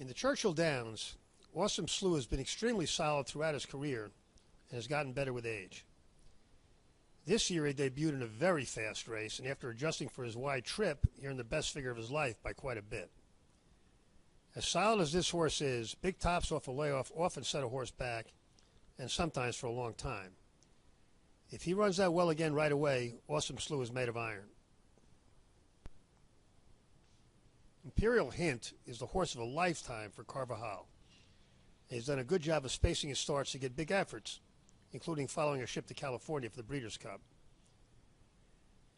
In the Churchill Downs, Awesome Slew has been extremely solid throughout his career and has gotten better with age. This year he debuted in a very fast race, and after adjusting for his wide trip, he earned the best figure of his life by quite a bit. As solid as this horse is, big tops off a layoff often set a horse back, and sometimes for a long time. If he runs that well again right away, Awesome Slew is made of iron. Imperial Hint is the horse of a lifetime for Carvajal. He has done a good job of spacing his starts to get big efforts, including following a ship to California for the Breeders' Cup.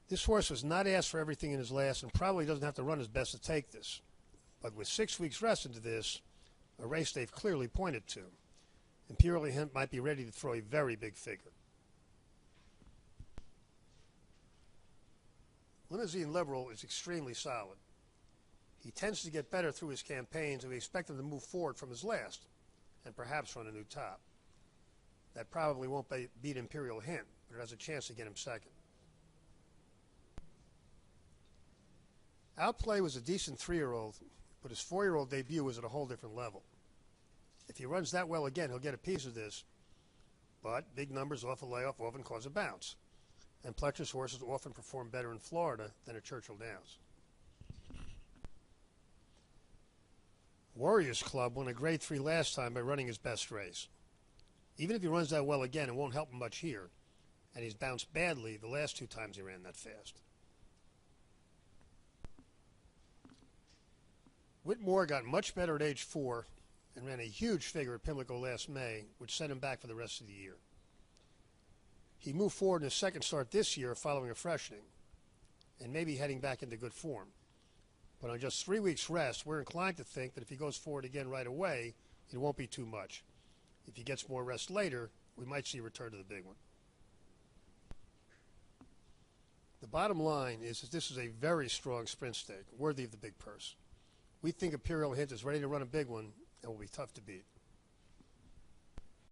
This horse was not asked for everything in his last and probably doesn't have to run his best to take this. But with 6 weeks rest into this, a race they've clearly pointed to, Imperial Hint might be ready to throw a very big figure. Lindsay and Liberal is extremely solid. He tends to get better through his campaigns, and we expect him to move forward from his last and perhaps run a new top. That probably won't beat Imperial Hint, but it has a chance to get him second. Outplay was a decent 3-year-old, but his 4-year-old debut was at a whole different level. If he runs that well again, he'll get a piece of this, but big numbers off a layoff often cause a bounce, and Pletcher's horses often perform better in Florida than at Churchill Downs. Warriors Club won a Grade 3 last time by running his best race. Even if he runs that well again, it won't help him much here, and he's bounced badly the last 2 times he ran that fast. Whitmore got much better at age 4 and ran a huge figure at Pimlico last May, which set him back for the rest of the year. He moved forward in his second start this year following a freshening, and maybe heading back into good form. But on just 3 weeks rest, we're inclined to think that if he goes forward again right away, it won't be too much. If he gets more rest later, we might see a return to the big one. The bottom line is that this is a very strong sprint stake, worthy of the big purse. We think Imperial Hint is ready to run a big one and will be tough to beat.